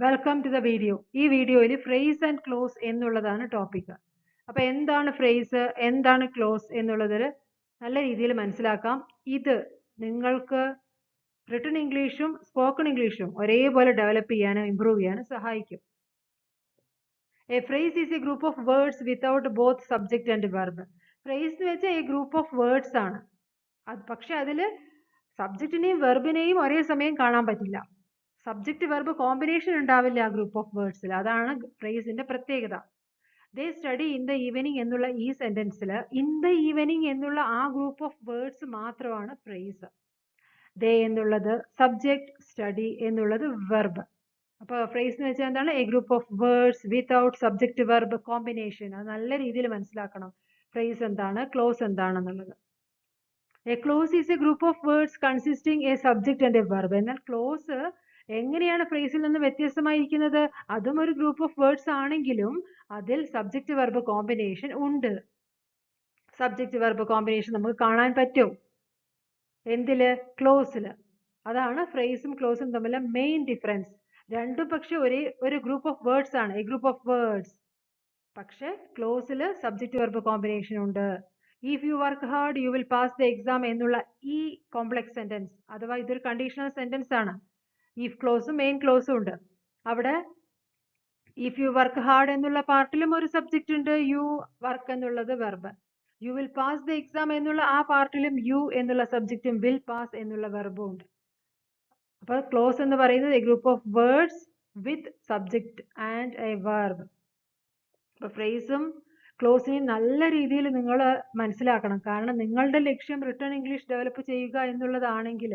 Welcome to the video. ഈ വീഡിയോയിൽ phrase and close എന്നുള്ളതാണ് ടോപ്പിക്. അപ്പോൾ എന്താണ് ഫ്രേസ്, എന്താണ് ക്ലോസ് എന്നുള്ളത് നല്ല രീതിയിൽ മനസ്സിലാക്കാം. ഇത് നിങ്ങൾക്ക് റിട്ടൺ ഇംഗ്ലീഷും സ്പോക്കൺ ഇംഗ്ലീഷും ഒരേപോലെ ഡെവലപ്പ് ചെയ്യാനും ഇംപ്രൂവ് ചെയ്യാനും സഹായിക്കും. A phrase is A group of words without both subject and verb. Phrase എന്ന് വെച്ചാൽ എ ഗ്രൂപ്പ് ഓഫ് വേർഡ്സ് ആണ്. പക്ഷെ അതിൽ സബ്ജക്റ്റിനെയും വെർബിനെയും ഒരേ സമയം കാണാൻ പറ്റില്ല. സബ്ജക്റ്റ് വെർബ് കോമ്പിനേഷൻ ഉണ്ടാവില്ല ആ ഗ്രൂപ്പ് ഓഫ് വേർഡ്സിൽ. അതാണ് ഫ്രേസിന്റെ പ്രത്യേകത. ദേ സ്റ്റഡി ഇൻ ദ ഈവനിങ് എന്നുള്ള ഈ സെന്റൻസിൽ ഇൻ ദ ഈവനിങ് എന്നുള്ള ആ ഗ്രൂപ്പ് ഓഫ് വേർഡ്സ് മാത്രമാണ് ഫ്രേസ്. ദേ എന്നുള്ളത് സബ്ജക്റ്റ്, സ്റ്റഡി എന്നുള്ളത് വെർബ്. അപ്പോൾ ഫ്രേസ് എന്ന് വെച്ചാൽ എന്താണ്? A group of words without subject verb combination. അത് നല്ല രീതിയിൽ മനസ്സിലാക്കണം. ഫ്രേസ് എന്താണ്, ക്ലോസ് എന്താണെന്നുള്ളത്. A close is A group of words consisting A subject and A verb. എന്നാൽ ക്ലോസ് എങ്ങനെയാണ് ഫ്രേസിൽ നിന്ന് വ്യത്യസ്തമായിരിക്കുന്നത്? അതും ഒരു ഗ്രൂപ്പ് ഓഫ് വേർഡ്സ് ആണെങ്കിലും അതിൽ സബ്ജക്റ്റ് വെർബ് കോമ്പിനേഷൻ ഉണ്ട്. സബ്ജക്റ്റ് വെർബ് കോമ്പിനേഷൻ നമുക്ക് കാണാൻ പറ്റും എന്തില്? ക്ലോസില്. അതാണ് ഫ്രേസും ക്ലോസും തമ്മിലെ മെയിൻ ഡിഫറൻസ്. രണ്ടും പക്ഷെ ഒരു ഗ്രൂപ്പ് ഓഫ് വേർഡ്സ് ആണ്, എ ഗ്രൂപ്പ് ഓഫ് വേർഡ്സ്. പക്ഷെ ക്ലോസിൽ സബ്ജക്റ്റ് വെർബ് കോമ്പിനേഷൻ ഉണ്ട്. If you work hard you will pass the exam എന്നുള്ള ഈ കോംപ്ലക്സ് സെന്റൻസ് അഥവാ ഇതൊരു കണ്ടീഷണൽ സെന്റൻസ് ആണ്. ഇഫ് ക്ലോസും മെയിൻ ക്ലോസും ഉണ്ട്. അവിടെ ഇഫ് യു വർക്ക് ഹാർഡ് എന്നുള്ള പാർട്ടിലും ഒരു സബ്ജക്റ്റ് ഉണ്ട്, യു വർക്ക് എന്നുള്ളത് verb. You will pass the exam എന്നുള്ള ആ പാർട്ടിലും യു എന്നുള്ള സബ്ജക്റ്റും വിൽ പാസ് എന്നുള്ള വെർബും ഉണ്ട്. അപ്പോൾ ക്ലോസ് എന്ന് പറയുന്നത് A group of words with subject and A verb. അപ്പോൾ ഫ്രേസും ക്ലോസിനെയും നല്ല രീതിയിൽ നിങ്ങൾ മനസ്സിലാക്കണം. കാരണം നിങ്ങളുടെ ലക്ഷ്യം റിട്ടൺ ഇംഗ്ലീഷ് ഡെവലപ്പ് ചെയ്യുക എന്നുള്ളതാണെങ്കിൽ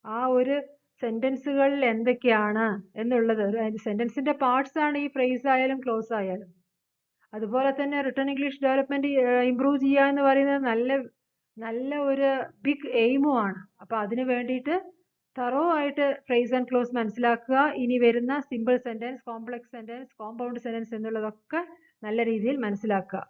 ആ ഒരു സെന്റൻസുകളിൽ എന്തൊക്കെയാണ് എന്നുള്ളത്, സെന്റൻസിന്റെ പാർട്സ് ആണ് ഈ ഫ്രേസ് ആയാലും ക്ലോസ് ആയാലും. അതുപോലെ തന്നെ റിട്ടൺ ഇംഗ്ലീഷ് ഡെവലപ്മെന്റ് ഇംപ്രൂവ് ചെയ്യുക എന്ന് പറയുന്നത് നല്ല ഒരു ബിഗ് എയിമുമാണ്. അപ്പൊ അതിന് വേണ്ടിയിട്ട് തറോ ആയിട്ട് ഫ്രേസ് ആൻഡ് ക്ലോസ് മനസ്സിലാക്കുക. ഇനി വരുന്ന simple sentence, complex sentence, compound sentence എന്നുള്ളതൊക്കെ നല്ല രീതിയിൽ മനസ്സിലാക്കുക.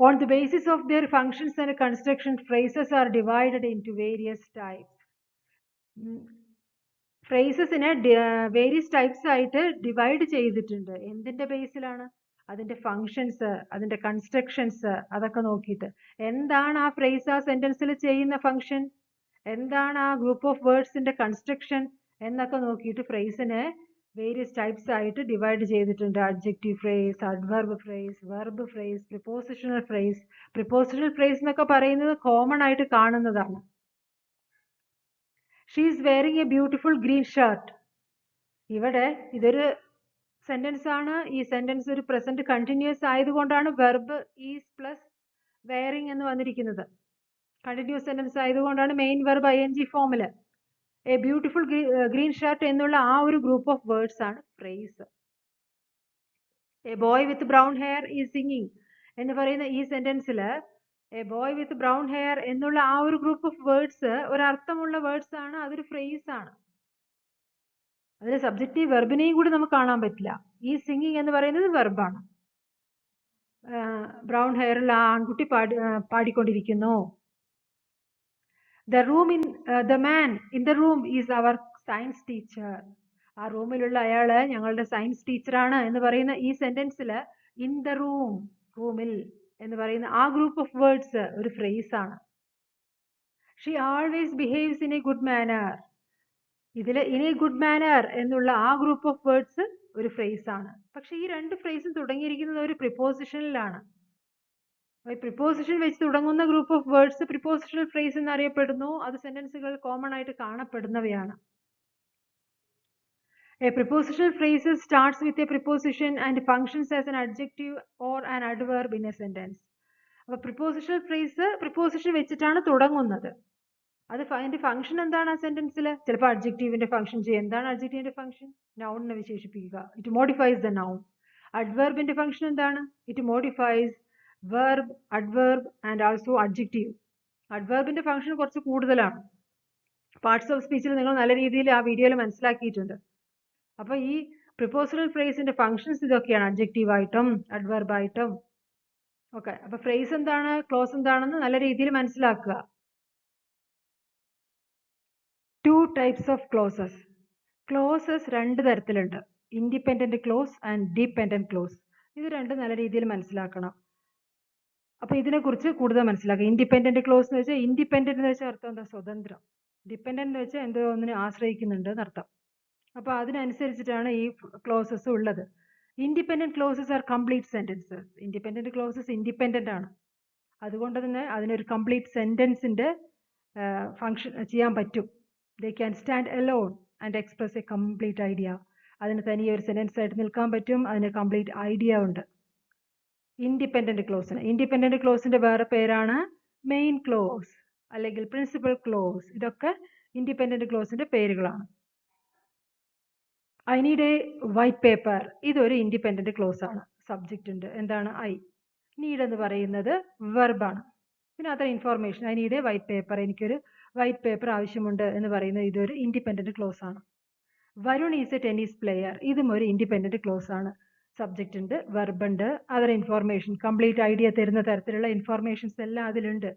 On the basis of their functions and construction, phrases are divided into various types. ഫ്രേസസിനെ വേരിയസ് ടൈപ്സ് ആയിട്ട് ഡിവൈഡ് ചെയ്തിട്ടുണ്ട്. എന്തിന്റെ ബേസിലാണ്? അതിന്റെ ഫങ്ഷൻസ്, അതിന്റെ കൺസ്ട്രക്ഷൻസ്, അതൊക്കെ നോക്കിയിട്ട് എന്താണ് ആ ഫ്രേസ് ആ സെന്റൻസിൽ ചെയ്യുന്ന ഫങ്ഷൻ, എന്താണ് ആ ഗ്രൂപ്പ് ഓഫ് വേർഡ്സിന്റെ കൺസ്ട്രക്ഷൻ എന്നൊക്കെ നോക്കിയിട്ട് ഫ്രേസിനെ വേരിയസ് ടൈപ്സ് ആയിട്ട് ഡിവൈഡ് ചെയ്തിട്ടുണ്ട്. Adjective phrase, adverb phrase, verb phrase, prepositional phrase. Prepositional phrase എന്നൊക്കെ പറയുന്നത് കോമൺ ആയിട്ട് കാണുന്നതാണ്. She is wearing a beautiful green shirt. ഇവിടെ ഇതൊരു സെന്റൻസ് ആണ്. ഈ സെന്റൻസ് ഒരു പ്രസന്റ് കണ്ടിന്യൂസ് ആയതുകൊണ്ടാണ് വെർബ് ഈസ് പ്ലസ് വെയറിങ് എന്ന് വന്നിരിക്കുന്നത്. കണ്ടിന്യൂസ് സെന്റൻസ് ആയതുകൊണ്ടാണ് മെയിൻ വെർബ് ing ഫോമില്. എ ബ്യൂട്ടിഫുൾ ഗ്രീൻ ഷർട്ട് എന്നുള്ള ആ ഒരു ഗ്രൂപ്പ് ഓഫ് വേർഡ്സ് ആണ് phrase. A boy with brown hair is singing എന്ന് പറയുന്ന ഈ സെന്റൻസിൽ a boy with brown hair എന്നുള്ള ആ ഒരു ഗ്രൂപ്പ് ഓഫ് വേർഡ്സ് ഒരർത്ഥമുള്ള വേർഡ്സ് ആണ്. അതൊരു ഫ്രേസ് ആണ്. അതിൽ സബ്ജക്റ്റീവ് വെർബിനെയും കൂടി നമുക്ക് കാണാൻ പറ്റില്ല. ഈ സിംഗിങ് എന്ന് പറയുന്നത് വെർബാണ്. ബ്രൗൺ ഹെയറുള്ള ആ ആൺകുട്ടി പാടിക്കൊണ്ടിരിക്കുന്നു. The man in the room is our science teacher. ആ റൂമിലുള്ള അയാള് ഞങ്ങളുടെ സയൻസ് ടീച്ചറാണ് എന്ന് പറയുന്ന ഈ സെന്റൻസിൽ ഇൻ ദ റൂം, റൂമിൽ എന്ന് പറയുന്ന ആ ഗ്രൂപ്പ് ഓഫ് വേർഡ്സ് ഒരു ഫ്രേസ് ആണ്. She always behaves in A good manner. ഇതിൽ ഇൻ എ ഗുഡ് മാനർ എന്നുള്ള ആ ഗ്രൂപ്പ് ഓഫ് വേർഡ്സ് ഒരു ഫ്രേസ് ആണ്. പക്ഷെ ഈ രണ്ട് ഫ്രേസും തുടങ്ങിയിരിക്കുന്നത് ഒരു പ്രിപ്പോസിഷനിലാണ്. പ്രിപ്പോസിഷൻ വെച്ച് തുടങ്ങുന്ന group of words prepositional phrase എന്നറിയപ്പെടുന്നു. അത് സെന്റൻസുകൾ കോമൺ ആയിട്ട് കാണപ്പെടുന്നവയാണ്. A prepositional phrase starts with a preposition and functions as an adjective or an adverb in a sentence. അപ്പോൾ പ്രിപ്പോസിഷണൽ ഫ്രേസ് പ്രിപ്പോസിഷൻ വെച്ചിട്ടാണ് തുടങ്ങുന്നത്. അത് അതിന്റെ ഫംഗ്ഷൻ എന്താണ് ആ സെന്റൻസിൽ? ചിലപ്പോൾ അഡ്ജക്റ്റീവിന്റെ ഫംഗ്ഷൻ ചെയ്യും. എന്താണ് അഡ്ജക്റ്റീവിന്റെ ഫംഗ്ഷൻ? നൗണിനെ വിശേഷിപ്പിക്കുക. It modifies the noun. അഡ്വർബിന്റെ ഫംഗ്ഷൻ എന്താണ്? It modifies verb, adverb and also adjective. അഡ്വർബിന്റെ ഫംഗ്ഷൻ കുറച്ച് കൂടുതലാണ്. പാർട്സ് ഓഫ് സ്പീച്ചിൽ നിങ്ങൾ നല്ല രീതിയിൽ ആ വീഡിയോയിൽ മനസ്സിലാക്കിയിട്ടുണ്ട്. അപ്പോൾ ഈ പ്രിപ്പോസിഷണൽ ഫ്രേസിന്റെ ഫംഗ്ഷൻസ് ഇതൊക്കെയാണ്, അഡ്ജക്റ്റീവ് ആയിട്ടും അഡ്വർബ് ആയിട്ടും ഒക്കെ. അപ്പോൾ ഫ്രേസ് എന്താണ്, ക്ലോസ് എന്താണെന്ന് നല്ല രീതിയിൽ മനസ്സിലാക്കുക. Two types of clauses. Clauses രണ്ട് തരത്തിലുണ്ട്, independent clause and dependent clause. ഇത് രണ്ടും നല്ല രീതിയിൽ മനസ്സിലാക്കണം. അപ്പോൾ ഇതിനെക്കുറിച്ച് കൂടുതൽ മനസ്സിലാക്കുക. ഇൻഡിപെൻഡന്റ് ക്ലോസ് എന്ന് വെച്ചാൽ, ഇൻഡിപെൻഡന്റ് എന്ന് വെച്ചാൽ അർത്ഥം എന്താ? സ്വതന്ത്രം. ഡിപെൻഡന്റ് എന്ന് വെച്ചാൽ എന്തോ ഒന്നിനെ ആശ്രയിക്കുന്നുണ്ട് എന്നർത്ഥം. അപ്പോൾ അതിനനുസരിച്ചിട്ടാണ് ഈ ക്ലോസസ് ഉള്ളത്. Independent clauses are complete sentences. Independent clauses independent ആണ്, അതുകൊണ്ട് തന്നെ അതിനൊരു കംപ്ലീറ്റ് സെന്റൻസിന്റെ ഫങ്ഷൻ ചെയ്യാൻ പറ്റും. They can stand alone and express a complete idea. അതിന് തനിയെ ഒരു സെന്റൻസ് ആയിട്ട് നിൽക്കാൻ പറ്റും, അതിന് കംപ്ലീറ്റ് ഐഡിയ ഉണ്ട് ഇൻഡിപെൻഡന്റ് ക്ലോസിന്. ഇൻഡിപെൻഡന്റ് ക്ലോസിന്റെ വേറെ പേരാണ് മെയിൻ ക്ലോസ് അല്ലെങ്കിൽ പ്രിൻസിപ്പൽ ക്ലോസ്. ഇതൊക്കെ ഇൻഡിപെൻഡന്റ് ക്ലോസിന്റെ പേരുകളാണ്. I need a white paper, ഇതൊരു ഇൻഡിപെൻഡന്റ് ക്ലോസ് ആണ്. സബ്ജക്റ്റ് ഉണ്ട്, എന്താണ്? ഐ. നീഡ് എന്ന് പറയുന്നത് വെർബാണ്. പിന്നെ അത്ര information, I need a white paper, എനിക്കൊരു വൈറ്റ് പേപ്പർ ആവശ്യമുണ്ട് എന്ന് പറയുന്നത് ഇതൊരു ഇൻഡിപെൻഡന്റ് ക്ലോസ് ആണ്. Varun is A tennis player, ഇതും ഒരു ഇൻഡിപെൻഡന്റ് ക്ലോസ് ആണ്. സബ്ജക്റ്റ് ഉണ്ട്, വെർബ് ഉണ്ട്, അതർ ഇൻഫോർമേഷൻ, കംപ്ലീറ്റ് ഐഡിയ തരുന്ന തരത്തിലുള്ള ഇൻഫോർമേഷൻസ് എല്ലാം അതിലുണ്ട്.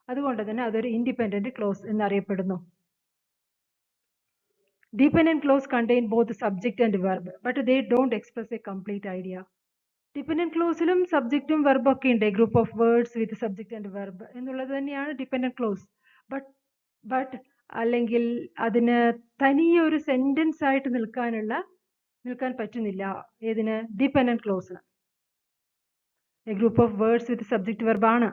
അതുകൊണ്ട് തന്നെ അതൊരു ഇൻഡിപെൻഡന്റ് ക്ലോസ് എന്നറിയപ്പെടുന്നു. Dependent clause contain both subject and verb, but they don't express a complete idea. Dependent clauseലും സബ്ജക്റ്റും വെർബും ഒക്കെ ഉണ്ട്. Group of words with subject and verb എന്നുള്ളത് തന്നെയാണ് ഡിപെൻഡന്റ് ക്ലോസ്. ബട്ട് അല്ലെങ്കിൽ അതിന് തനിയെ ഒരു സെന്റൻസ് ആയിട്ട് നിൽക്കാൻ പറ്റുന്നില്ല. ഏതിന്? ഡിപെൻഡന്റ് ക്ലോസിന്. A group of words with subject വെർബാണ്,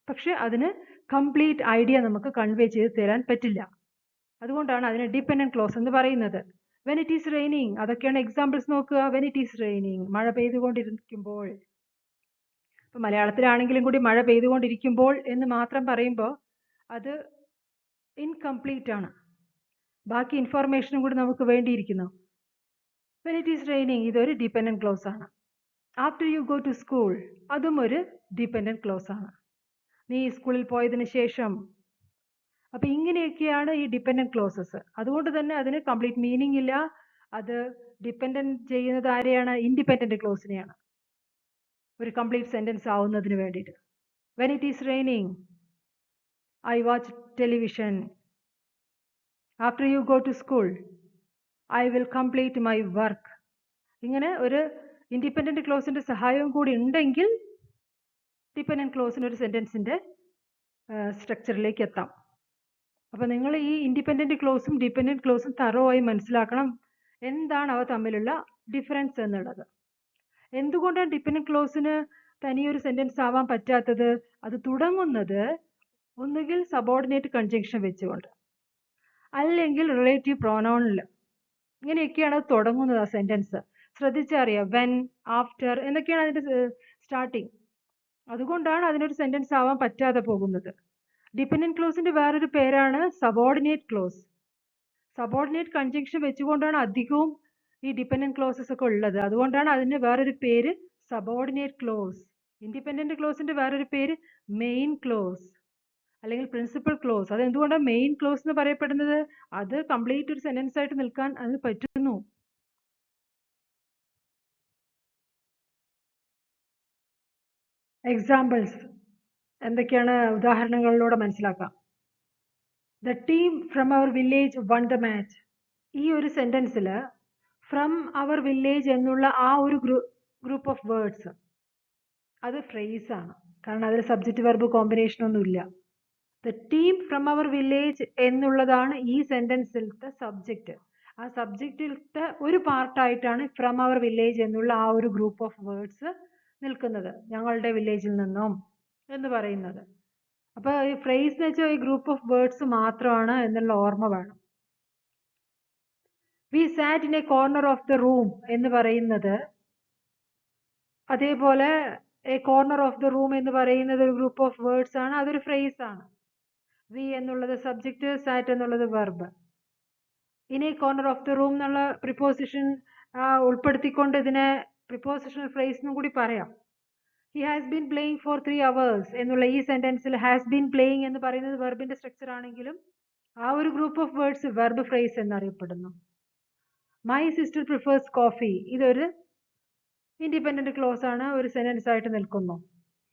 പക്ഷെ അതിന് കംപ്ലീറ്റ് ഐഡിയ നമുക്ക് കൺവേ ചെയ്ത് തരാൻ പറ്റില്ല. അതുകൊണ്ടാണ് അതിനെ ഡിപെൻഡന്റ് ക്ലോസ് എന്ന് പറയുന്നത്. വെൻ ഇറ്റ് ഈസ് റെയിനിങ്, അതൊക്കെയാണ് എക്സാമ്പിൾസ് നോക്കുക. വെൻ ഇറ്റ് ഈസ് റെയിനിങ്, മഴ പെയ്തുകൊണ്ടിരിക്കുമ്പോൾ. ഇപ്പം മലയാളത്തിലാണെങ്കിലും കൂടി മഴ പെയ്തുകൊണ്ടിരിക്കുമ്പോൾ എന്ന് മാത്രം പറയുമ്പോൾ അത് ഇൻകംപ്ലീറ്റ് ആണ്. ബാക്കി ഇൻഫോർമേഷനും കൂടി നമുക്ക് വേണ്ടിയിരിക്കുന്നു. വെൻ ഇറ്റ് ഈസ് റെയിനിങ്, ഇതൊരു ഡിപെൻഡന്റ് ക്ലോസ് ആണ്. After you go to school, അതും ഒരു ഡിപെൻഡന്റ് ക്ലോസ് ആണ്. നീ സ്കൂളിൽ പോയതിനു ശേഷം. അപ്പൊ ഇങ്ങനെയൊക്കെയാണ് ഈ ഡിപെൻഡന്റ് ക്ലോസസ്. അതുകൊണ്ട് തന്നെ അതിന് കംപ്ലീറ്റ് മീനിങ് ഇല്ല. അത് ഡിപെൻഡന്റ് ചെയ്യുന്നത് ആരെയാണ്? ഇൻഡിപെൻഡന്റ് ക്ലോസിനെയാണ്, ഒരു കംപ്ലീറ്റ് സെന്റൻസ് ആവുന്നതിന് വേണ്ടിയിട്ട്. When it is raining, I watch television. After you go to school, I will complete my work. ഇങ്ങനെ ഒരു ഇൻഡിപെൻഡന്റ് ക്ലോസിന്റെ സഹായവും കൂടി ഉണ്ടെങ്കിൽ ഡിപെൻഡന്റ് ക്ലോസിന് ഒരു സെന്റൻസിന്റെ സ്ട്രക്ചറിലേക്ക് എത്താം. അപ്പോൾ നിങ്ങൾ ഈ ഇൻഡിപെൻഡന്റ് ക്ലോസും ഡിപെൻഡന്റ് ക്ലോസും തറവായി മനസ്സിലാക്കണം. എന്താണ് അവ തമ്മിലുള്ള ഡിഫറൻസ് എന്നുള്ളത്. എന്തുകൊണ്ടാണ് ഡിപെൻഡന്റ് ക്ലോസിന് തനിയൊരു സെന്റൻസ് ആവാൻ പറ്റാത്തത്? അത് തുടങ്ങുന്നത് ഒന്നുകിൽ സബോർഡിനേറ്റ് കൺജങ്ഷൻ വെച്ചുകൊണ്ട്, അല്ലെങ്കിൽ റിലേറ്റീവ് പ്രോനൗണിൽ. ഇങ്ങനെയൊക്കെയാണ് അത് തുടങ്ങുന്നത് ആ സെന്റൻസ്. ശ്രദ്ധിച്ചറിയാം, വെൻ, ആഫ്റ്റർ എന്നൊക്കെയാണ് അതിന്റെ സ്റ്റാർട്ടിങ്. അതുകൊണ്ടാണ് അതിനൊരു സെന്റൻസ് ആവാൻ പറ്റാതെ പോകുന്നത്. ഡിപെൻഡന്റ് ക്ലോസിന്റെ വേറൊരു പേരാണ് സബോർഡിനേറ്റ് ക്ലോസ്. സബോർഡിനേറ്റ് കൺജങ്ഷൻ വെച്ചുകൊണ്ടാണ് അധികവും ഈ ഡിപെൻഡന്റ് ക്ലോസസ് ഒക്കെ ഉള്ളത്. അതുകൊണ്ടാണ് അതിന് വേറൊരു പേര് സബോർഡിനേറ്റ് ക്ലോസ്. ഇൻഡിപെൻഡന്റ് ക്ലോസിന്റെ വേറൊരു പേര് മെയിൻ ക്ലോസ് അല്ലെങ്കിൽ പ്രിൻസിപ്പൽ ക്ലോസ്. അത് എന്തുകൊണ്ടാണ് മെയിൻ ക്ലോസ് എന്ന് പറയപ്പെടുന്നത്? അത് കംപ്ലീറ്റ് ഒരു സെന്റൻസ് ആയിട്ട് നിൽക്കാൻ അതിന് പറ്റുന്നു. എക്സാമ്പിൾസ് എന്തൊക്കെയാണ്? ഉദാഹരണങ്ങളിലൂടെ മനസ്സിലാക്കാം. The team from our village won the match. ഈ ഒരു സെന്റൻസിൽ ഫ്രം അവർ വില്ലേജ് എന്നുള്ള ആ ഒരു ഗ്രൂപ്പ് ഓഫ് വേർഡ്സ് അത് ഫ്രേസ് ആണ്, കാരണം അതിൽ സബ്ജക്റ്റ് വെർബ് കോമ്പിനേഷൻ ഒന്നുമില്ല. The team from our village എന്നുള്ളതാണ് ഈ സെന്റൻസിലത്തെ സബ്ജക്റ്റ്. ആ സബ്ജക്റ്റിലത്തെ ഒരു പാർട്ടായിട്ടാണ് ഫ്രം അവർ വില്ലേജ് എന്നുള്ള ആ ഒരു ഗ്രൂപ്പ് ഓഫ് വേർഡ്സ് നിൽക്കുന്നത്. ഞങ്ങളുടെ വില്ലേജിൽ നിന്നും എന്ന് പറയുന്നത്. അപ്പോൾ ഈ ഫ്രേസ് എന്ന് വെച്ചാൽ ഈ ഗ്രൂപ്പ് ഓഫ് വേർഡ്സ് മാത്രമാണ് എന്നുള്ള ഓർമ്മ വേണം. We sat in a corner of the room എന്ന് പറയുന്നത് അതേപോലെ a corner of the room എന്ന് പറയുന്നത് ഒരു ഗ്രൂപ്പ് ഓഫ് വേർഡ്സ് ആണ്, അതൊരു ഫ്രേസ് ആണ്. വി എന്നുള്ളത് സബ്ജക്റ്റ്, സാറ്റ് എന്നുള്ളത് verb. In a corner of the room എന്നുള്ള പ്രിപ്പോസിഷൻ ഉൾപ്പെടുത്തിക്കൊണ്ട് ഇതിനെ പ്രിപ്പോസിഷണൽ ഫ്രേസ് എന്നും കൂടി പറയാം. He has been playing four 3 hours എന്നുള്ള ഈ സെന്റൻസിൽ ഹാസ് ബീൻ പ്ലേയിങ് എന്ന് പറയുന്നത് വെർബിന്റെ സ്ട്രക്ചർ ആണെങ്കിലും ആ ഒരു group of words verb phrase എന്നറിയപ്പെടുന്നു. മൈ സിസ്റ്റർ പ്രിഫേഴ്സ് കോഫി, ഇതൊരു ഇൻഡിപെൻഡന്റ് ക്ലോസ് ആണ്, ഒരു സെന്റൻസ് ആയിട്ട് നിൽക്കുന്നു.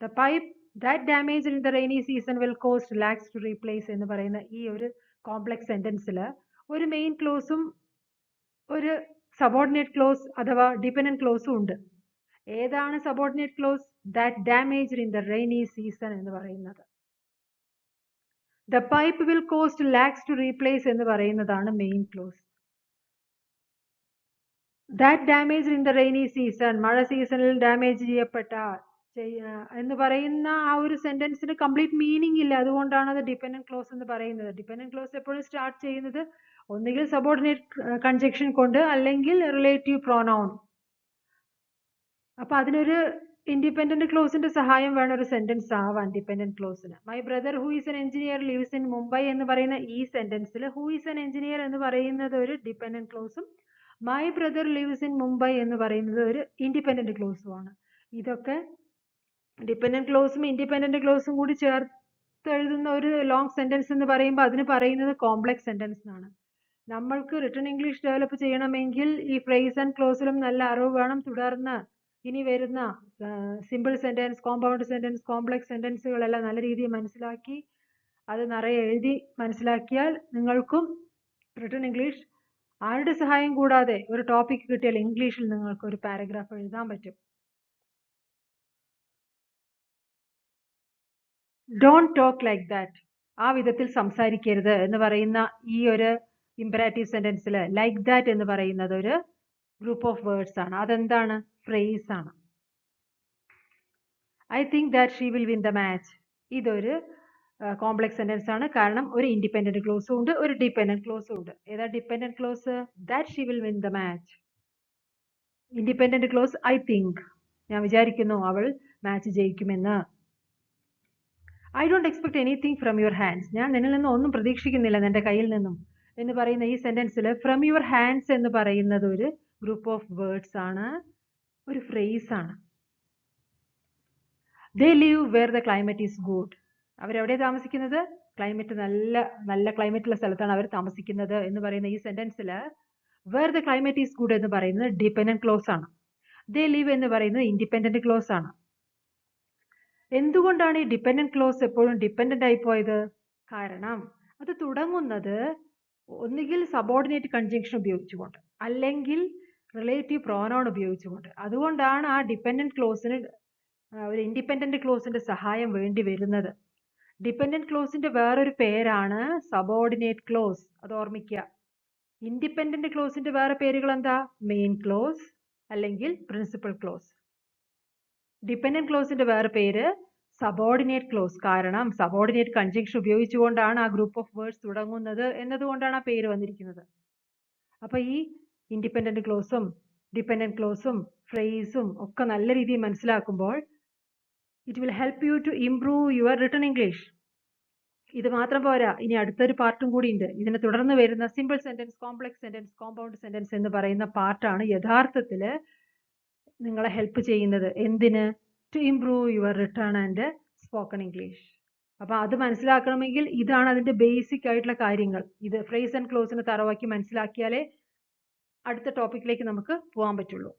The pipe that damage in the rainy season will cost lakhs to replace എന്ന് പറയുന്ന ഈ ഒരു കോംപ്ലക്സ് സെന്റൻസിൽ ഒരു മെയിൻ ക്ലോസും ഒരു സബോർഡിനേറ്റ് ക്ലോസ് അഥവാ ഡിപെൻഡന്റ് ക്ലോസും ഉണ്ട്. ഏതാണ് subordinate clause? That damaged in the rainy season എന്ന് പറയുന്നത്. The pipe will cost lakhs to replace എന്ന് പറയുന്നതാണ് main clause. That damage in the rainy season, മഴ സീസണിൽ ഡാമേജ് ചെയ്യപ്പെട്ട എന്ന് പറയുന്ന ആ ഒരു സെന്റൻസിന് കംപ്ലീറ്റ് മീനിങ് ഇല്ല. അതുകൊണ്ടാണ് അത് ഡിപെൻഡന്റ് ക്ലോസ് എന്ന് പറയുന്നത്. ഡിപെൻഡന്റ് ക്ലോസ് എപ്പോഴും സ്റ്റാർട്ട് ചെയ്യുന്നത് ഒന്നുകിൽ സബോർഡിനേറ്റ് കൺജക്ഷൻ കൊണ്ട് അല്ലെങ്കിൽ റിലേറ്റീവ് പ്രോനൗൺ. അപ്പൊ അതിനൊരു ഇൻഡിപെൻഡന്റ് ക്ലോസിന്റെ സഹായം വേണം ഒരു സെന്റൻസ് ആവാൻ ഡിപെൻഡന്റ് ക്ലോസിന്. My brother who is an engineer lives in Mumbai എന്ന് പറയുന്ന ഈ സെന്റൻസിൽ ഹു ഈസ് എൻ എഞ്ചിനീയർ എന്ന് പറയുന്നത് ഒരു ഡിപെൻഡന്റ് ക്ലോസും my brother lives in Mumbai എന്ന് പറയുന്നത് ഒരു ഇൻഡിപെൻഡന്റ് ക്ലോസുമാണ്. ഇതൊക്കെ ഡിപെൻഡന്റ് ക്ലോസും ഇൻഡിപെൻഡന്റ് ക്ലോസും കൂടി ചേർത്ത് എഴുതുന്ന ഒരു ലോങ് സെന്റൻസ് എന്ന് പറയുമ്പോൾ അതിന് പറയുന്നത് കോംപ്ലക്സ് സെന്റൻസ് എന്നാണ്. നമ്മൾക്ക് റിട്ടൺ ഇംഗ്ലീഷ് ഡെവലപ്പ് ചെയ്യണമെങ്കിൽ ഈ ഫ്രേസ് ആൻഡ് ക്ലോസിലും നല്ല അറിവ് വേണം. തുടർന്ന് ഇനി വരുന്ന simple sentence, compound sentence, complex സെന്റൻസുകളെല്ലാം നല്ല രീതിയിൽ മനസ്സിലാക്കി അത് നിറയെ എഴുതി മനസ്സിലാക്കിയാൽ നിങ്ങൾക്കും റിട്ടൺ ഇംഗ്ലീഷ് ആരുടെ സഹായം കൂടാതെ ഒരു ടോപ്പിക് കിട്ടിയാൽ ഇംഗ്ലീഷിൽ നിങ്ങൾക്ക് ഒരു പാരഗ്രാഫ് എഴുതാൻ പറ്റും. ഡോണ്ട് ടോക്ക് ലൈക്ക് ദാറ്റ്, ആ വിധത്തിൽ സംസാരിക്കരുത് എന്ന് പറയുന്ന ഈ ഒരു ഇമ്പറാറ്റീവ് സെന്റൻസിൽ ലൈക്ക് ദാറ്റ് എന്ന് പറയുന്നത് ഒരു ഗ്രൂപ്പ് ഓഫ് വേർഡ്സ് ആണ്. അതെന്താണ്? ഫ്രേസ് ആണ്. I think that she will win the match, ഇതൊരു കോംപ്ലക്സ് സെന്റൻസ് ആണ്. കാരണം ഒരു ഇൻഡിപെൻഡന്റ് ക്ലോസും ഉണ്ട്, ഒരു ഡിപെൻഡന്റ് ക്ലോസും ഉണ്ട്. ഏതാ dependent close? That she will win the match. Independent close I think, ഞാൻ വിചാരിക്കുന്നു അവൾ മാച്ച് ജയിക്കുമെന്ന്. I don't expect anything from your hands, ഞാൻ നിന്നിൽ നിന്നും ഒന്നും പ്രതീക്ഷിക്കുന്നില്ല നിന്റെ കയ്യിൽ നിന്നും എന്ന് പറയുന്ന ഈ സെന്റൻസിൽ ഫ്രം യുവർ ഹാൻഡ്സ് എന്ന് പറയുന്നത് ഒരു ഗ്രൂപ്പ് ഓഫ് വേർഡ്സ് ആണ്, ഒരു ഫ്രേസ് ആണ്. They live where the climate is good, അവരെവിടെ താമസിക്കുന്നത്? ക്ലൈമറ്റ് നല്ല ക്ലൈമറ്റുള്ള സ്ഥലത്താണ് അവർ താമസിക്കുന്നത് എന്ന് പറയുന്ന ഈ സെന്റൻസിൽ where the climate is good എന്ന് പറയുന്നത് ഡിപെൻഡന്റ് ക്ലോസ് ആണ്. ദേ ലിവ് എന്ന് പറയുന്നത് ഇൻഡിപെൻഡന്റ് ക്ലോസ് ആണ്. എന്തുകൊണ്ടാണ് ഈ ഡിപെൻഡന്റ് ക്ലോസ് എപ്പോഴും ഡിപെൻഡന്റ് ആയി പോയത്? കാരണം അത് തുടങ്ങുന്നത് ഒന്നുകിൽ സബോർഡിനേറ്റ് കൺജങ്ഷൻ ഉപയോഗിച്ചുകൊണ്ട് അല്ലെങ്കിൽ റിലേറ്റീവ് പ്രോനൗൺ ഉപയോഗിച്ചുകൊണ്ട്. അതുകൊണ്ടാണ് ആ ഡിപെൻഡന്റ് ക്ലോസിന് ഒരു ഇൻഡിപെൻഡന്റ് ക്ലോസിന്റെ സഹായം വേണ്ടി വരുന്നത്. ഡിപെൻഡന്റ് ക്ലോസിന്റെ വേറൊരു പേരാണ് സബോർഡിനേറ്റ് ക്ലോസ്, അത് ഓർമ്മിക്കുക. ഇൻഡിപെൻഡന്റ് ക്ലോസിന്റെ വേറെ പേരുകൾ എന്താ? മെയിൻ ക്ലോസ് അല്ലെങ്കിൽ പ്രിൻസിപ്പൽ ക്ലോസ്. ഡിപെൻഡന്റ് ക്ലോസിന്റെ വേറെ പേര് സബോർഡിനേറ്റ് ക്ലോസ്. കാരണം സബോർഡിനേറ്റ് കൺജങ്ഷൻ ഉപയോഗിച്ചുകൊണ്ടാണ് ആ ഗ്രൂപ്പ് ഓഫ് വേർഡ്സ് തുടങ്ങുന്നത് എന്നതുകൊണ്ടാണ് ആ പേര് വന്നിരിക്കുന്നത്. അപ്പൊ ഈ ഇൻഡിപെൻഡന്റ് ക്ലോസും ഡിപെൻഡന്റ് ക്ലോസും ഫ്രേസും ഒക്കെ നല്ല രീതിയിൽ മനസ്സിലാക്കുമ്പോൾ it will help you to improve your written English. ഇത് മാത്രം പോരാ, ഇനി അടുത്തൊരു പാർട്ടും കൂടി ഉണ്ട്. ഇതിനെ തുടർന്ന് വരുന്ന simple sentence, complex sentence, compound sentence എന്ന് പറയുന്ന പാർട്ടാണ് യഥാർത്ഥത്തിൽ നിങ്ങളെ ഹെൽപ്പ് ചെയ്യുന്നത്. എന്തിന്? To improve your written and spoken English. അപ്പൊ അത് മനസ്സിലാക്കണമെങ്കിൽ ഇതാണ് അതിന്റെ ബേസിക് ആയിട്ടുള്ള കാര്യങ്ങൾ. ഇത് ഫ്രേസ് ആൻഡ് ക്ലോസിന് തറവാക്കി മനസ്സിലാക്കിയാലേ അടുത്ത ടോപ്പിക്കിലേക്ക് നമുക്ക് പോകാൻ പറ്റുള്ളൂ.